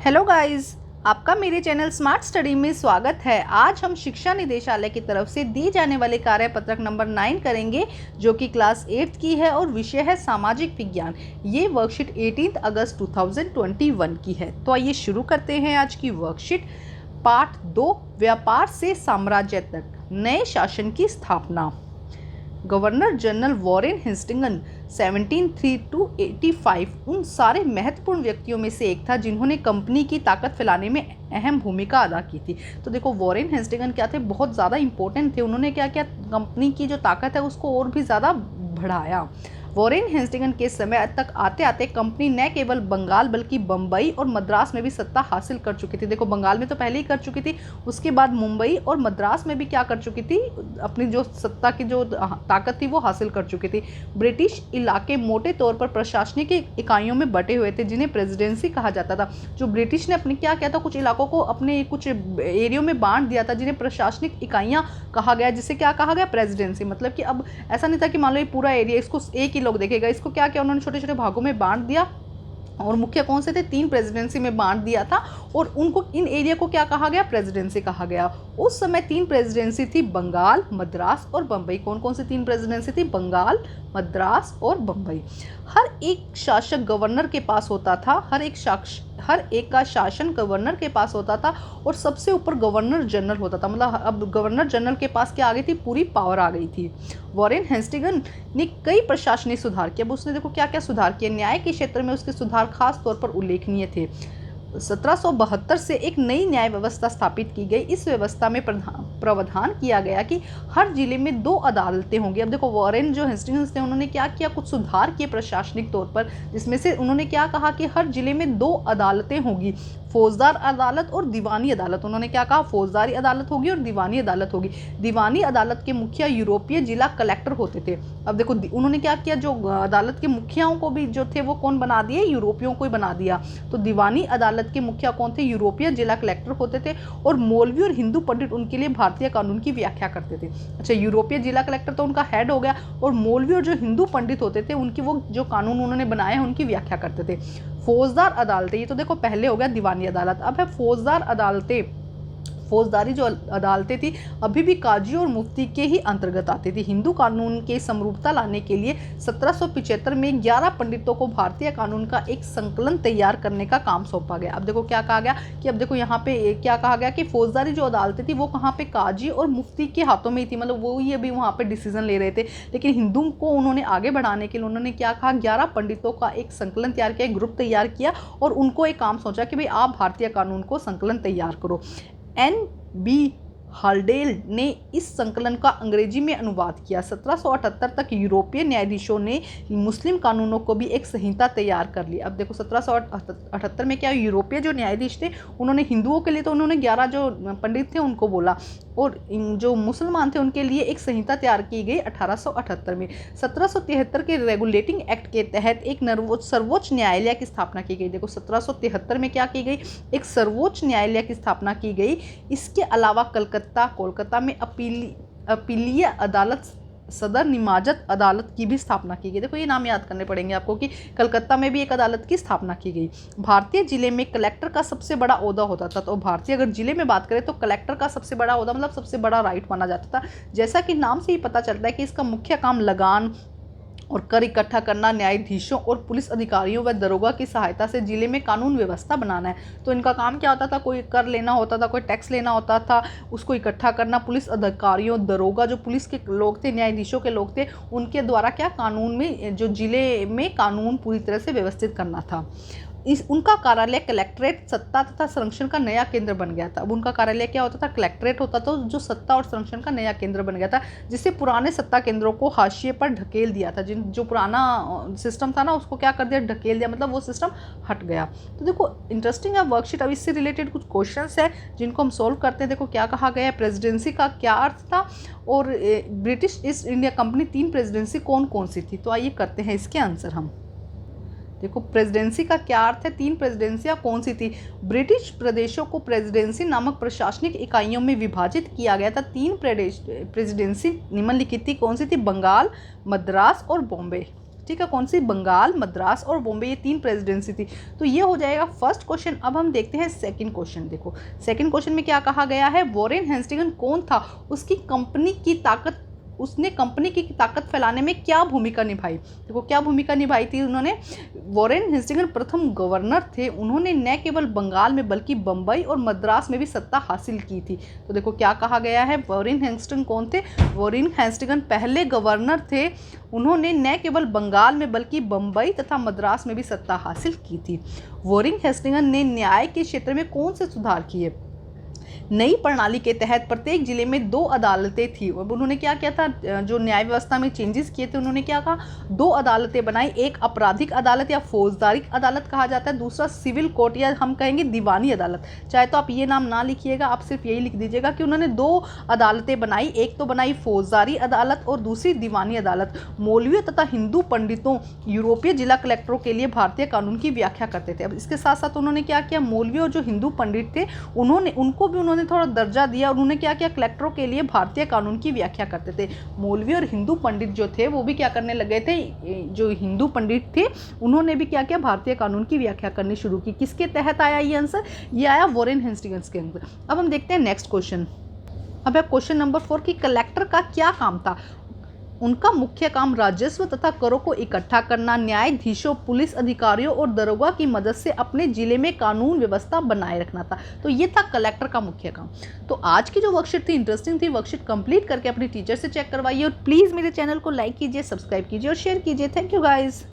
Hello guys, आपका मेरे channel smart study में स्वागत है। आज हम शिक्षा निदेशालय की तरफ से दी जाने वाले कार्यपत्रक नंबर 9 करेंगे, जो कि क्लास 8 की है और विषय है सामाजिक विज्ञान। ये वर्कशीट 18 अगस्त 2021 की है। तो आइए शुरू करते हैं आज की वर्कशीट। पाठ 2, व्यापार से साम्राज्य तक, नए शासन की स्थापना। Governor general Warren Hastings 1703 to 85 उन सारे महत्वपूर्ण व्यक्तियों में से एक था जिन्होंने कंपनी की ताकत फैलाने में अहम भूमिका अदा की थी। तो देखो, वॉरेन हेस्टिंगस क्या थे, बहुत ज़्यादा इंपॉर्टेंट थे। उन्होंने क्या किया, कंपनी की जो ताकत है उसको और भी ज़्यादा बढ़ाया। वॉरेन हेस्टिंगस के समय तक आते आते कंपनी न केवल बंगाल बल्कि बम्बई और मद्रास में भी सत्ता हासिल कर चुकी थी। देखो, बंगाल में तो पहले ही कर चुकी थी, उसके बाद मुंबई और मद्रास में भी क्या कर चुकी थी, अपनी जो सत्ता की जो ताकत थी वो हासिल कर चुकी थी। ब्रिटिश इलाके मोटे तौर पर प्रशासनिक इकाइयों में बटे हुए थे जिन्हें प्रेसिडेंसी कहा जाता था। जो ब्रिटिश ने अपने क्या किया था, कुछ इलाकों को अपने कुछ एरियो में बांट दिया था जिन्हें प्रशासनिक इकाइयाँ कहा गया, जिसे क्या कहा गया, प्रेसिडेंसी। मतलब कि अब ऐसा नहीं था कि मान लो ये पूरा एरिया इसको एक ही लोग देखेगा, इसको क्या किया उन्होंने, छोटे छोटे भागों में बांट दिया। और मुख्य कौन से थे, 3 प्रेसिडेंसी में बांट दिया था और उनको, इन एरिया को क्या कहा गया, प्रेसिडेंसी कहा गया। उस समय 3 प्रेसिडेंसी थी, बंगाल, मद्रास और बम्बई। कौन कौन सी 3 प्रेसिडेंसी थी, बंगाल, मद्रास और बम्बई। हर एक शासक गवर्नर के पास होता था, हर एक का शासन गवर्नर के पास होता था और सबसे ऊपर गवर्नर जनरल होता था। मतलब अब गवर्नर जनरल के पास क्या आ गई थी, पूरी पावर आ गई थी। वॉरेन हेस्टिंगस ने कई प्रशासनिक सुधार किए। अब उसने देखो क्या क्या सुधार किए। न्याय के क्षेत्र में उसके सुधार खास तौर पर उल्लेखनीय थे। 1772 से एक नई न्याय व्यवस्था स्थापित की गई। इस व्यवस्था में प्रावधान किया गया कि हर जिले में 2 अदालतें होंगी। अब देखो, वॉरेन जो हेस्टिंगस थे उन्होंने क्या किया, कुछ सुधार किए प्रशासनिक तौर पर, जिसमें से उन्होंने क्या कहा कि हर जिले में 2 अदालतें होंगी, फौजदार अदालत और दीवानी अदालत। उन्होंने क्या कहा, फौजदारी अदालत होगी और दीवानी अदालत होगी। दीवानी अदालत के मुखिया यूरोपीय जिला कलेक्टर होते थे। अब देखो, उन्होंने क्या किया, जो अदालत के मुखियाओं को भी जो थे वो कौन बना दिए, यूरोपियों को ही बना दिया। तो दीवानी अदालत के मुखिया कौन थे, यूरोपीय जिला कलेक्टर होते थे और मौलवी और हिंदू पंडित उनके लिए भारतीय कानून की व्याख्या करते थे। अच्छा, यूरोपीय जिला कलेक्टर तो उनका हेड हो गया और मौलवी और जो हिंदू पंडित होते थे उनकी वो जो कानून उन्होंने बनाए हैं उनकी व्याख्या करते थे। फौजदार अदालतें, ये तो देखो पहले हो गया दीवानी अदालत, अब है फौजदार अदालतें। फौजदारी जो अदालतें थी अभी भी काजी और मुफ्ती के ही अंतर्गत आती थी। हिंदू कानून के समरूपता लाने के लिए 1775 में 11 पंडितों को भारतीय कानून का एक संकलन तैयार करने का काम सौंपा गया। अब देखो क्या कहा गया कि, अब देखो यहाँ पे क्या कहा गया कि फौजदारी जो अदालतें थी वो कहाँ पे, काजी और मुफ्ती के हाथों में ही थी। मतलब वो ही अभी वहाँ पे डिसीजन ले रहे थे, लेकिन हिंदू को उन्होंने आगे बढ़ाने के लिए उन्होंने क्या कहा, 11 पंडितों का एक संकलन तैयार किया, एक ग्रुप तैयार किया और उनको एक काम सोचा कि भाई आप भारतीय कानून को संकलन तैयार करो। N.B. हाल्डेल ने इस संकलन का अंग्रेजी में अनुवाद किया। 1778 तक यूरोपीय न्यायाधीशों ने मुस्लिम कानूनों को भी एक संहिता तैयार कर ली। अब देखो 1778 में क्या, यूरोपीय जो न्यायाधीश थे उन्होंने हिंदुओं के लिए तो उन्होंने 11 जो पंडित थे उनको बोला और जो मुसलमान थे उनके लिए एक संहिता तैयार की गई 1878 में। 1773 के रेगुलेटिंग एक्ट के तहत एक सर्वोच्च न्यायालय की स्थापना की गई। देखो 1773 में क्या की गई, एक सर्वोच्च न्यायालय की स्थापना की गई। इसके अलावा कोलकाता में अपीलीय अदालत, सदर निमाजत अदालत की भी स्थापना की गई। देखो ये नाम याद करने पड़ेंगे आपको कि कलकत्ता में भी एक अदालत की स्थापना की गई। भारतीय जिले में कलेक्टर का सबसे बड़ा ओहदा होता था। तो भारतीय अगर जिले में बात करें तो कलेक्टर का सबसे बड़ा ओहदा मतलब सबसे बड़ा राइट माना जाता था। जैसा कि नाम से ही पता चलता है कि इसका मुख्य काम लगान और कर इकट्ठा करना, न्यायाधीशों और पुलिस अधिकारियों व दरोगा की सहायता से जिले में कानून व्यवस्था बनाना है। तो इनका काम क्या होता था, कोई कर लेना होता था, कोई टैक्स लेना होता था, उसको इकट्ठा करना। पुलिस अधिकारियों, दरोगा जो पुलिस के लोग थे, न्यायाधीशों के लोग थे, उनके द्वारा क्या कानून में, जो जिले में कानून पूरी तरह से व्यवस्थित करना था। उनका कार्यालय कलेक्ट्रेट सत्ता तथा संरक्षण का नया केंद्र बन गया था। अब उनका कार्यालय क्या होता था, कलेक्ट्रेट होता था, जो सत्ता और संरक्षण का नया केंद्र बन गया था, जिससे पुराने सत्ता केंद्रों को हाशिए पर ढकेल दिया था। जो पुराना सिस्टम था ना उसको क्या कर दिया, ढकेल दिया, मतलब वो सिस्टम हट गया। तो देखो इंटरेस्टिंग है वर्कशीट। अब इससे रिलेटेड कुछ क्वेश्चंस है जिनको हम सोल्व करते हैं। देखो क्या कहा गया है, प्रेसिडेंसी का क्या अर्थ था और British east India company 3 presidency कौन कौन सी थी। तो आइए करते हैं इसके आंसर हम। देखो प्रेसिडेंसी का क्या अर्थ है, 3 प्रेसिडेंसियाँ कौन सी थी। ब्रिटिश प्रदेशों को प्रेसिडेंसी नामक प्रशासनिक इकाइयों में विभाजित किया गया था। 3 प्रेसिडेंसी निम्नलिखित थी, कौन सी थी, बंगाल, मद्रास और बॉम्बे। ठीक है, कौन सी? बंगाल, मद्रास और बॉम्बे, ये 3 प्रेसिडेंसी थी। तो ये हो जाएगा फर्स्ट क्वेश्चन। अब हम देखते हैं सेकंड क्वेश्चन। देखो सेकंड क्वेश्चन में क्या कहा गया है, वॉरेन हेस्टिंग्स कौन था, उसकी कंपनी की ताकत, उसने कंपनी की ताकत फैलाने में क्या भूमिका निभाई। देखो क्या भूमिका निभाई थी उन्होंने। वॉरेन हेस्टिंग्स प्रथम गवर्नर थे, उन्होंने न केवल बंगाल में बल्कि बम्बई और मद्रास में भी सत्ता हासिल की थी। तो देखो क्या कहा गया है, वॉरेन हेस्टिंग्स कौन थे, वॉरेन हेस्टिंग्स पहले गवर्नर थे, उन्होंने न केवल बंगाल में बल्कि बम्बई तथा मद्रास में भी सत्ता हासिल की थी। वॉरेन हेस्टिंग्स ने न्याय के क्षेत्र में कौन से सुधार किए। नई प्रणाली के तहत प्रत्येक जिले में 2 अदालतें थी। अब उन्होंने क्या किया था, जो न्याय व्यवस्था में चेंजेस किए थे, उन्होंने क्या कहा, 2 अदालतें बनाई। एक आपराधिक अदालत या फौजदारी अदालत कहा जाता है, दूसरा सिविल कोर्ट या हम कहेंगे दीवानी अदालत। चाहे तो आप ये नाम ना लिखिएगा, आप सिर्फ यही लिख दीजिएगा कि उन्होंने 2 अदालतें बनाई। एक तो बनाई फौजदारी अदालत और दूसरी दीवानी अदालत। मौलवियों तथा हिंदू पंडितों, यूरोपीय जिला कलेक्टरों के लिए भारतीय कानून की व्याख्या करते थे। अब इसके साथ साथ उन्होंने क्या किया, मौलवी और जो हिंदू पंडित थे उनको भी थोड़ा दर्जा दिया। उन्होंने क्या किया, कलेक्टरों के लिए भारतीय कानून की व्याख्या करते थे। मौलवी और हिंदू पंडित जो थे वो भी क्या करने लगे थे, जो हिंदू पंडित थे उन्होंने भी क्या किया, भारतीय कानून की व्याख्या करनी शुरू की। किसके तहत आया ये आंसर, ये आया वॉरेन हेस्टिंग्स के अंदर। अब हम देखते हैं नेक्स्ट क्वेश्चन। अब है क्वेश्चन नंबर 4 कि कलेक्टर का क्या काम था। उनका मुख्य काम राजस्व तथा करों को इकट्ठा करना, न्यायाधीशों, पुलिस अधिकारियों और दरोगा की मदद से अपने जिले में कानून व्यवस्था बनाए रखना था। तो ये था कलेक्टर का मुख्य काम। तो आज की जो वर्कशीट थी इंटरेस्टिंग थी। वर्कशीट कंप्लीट करके अपनी टीचर से चेक करवाइए और प्लीज़ मेरे चैनल को लाइक कीजिए, सब्सक्राइब कीजिए और शेयर कीजिए। Thank you guys.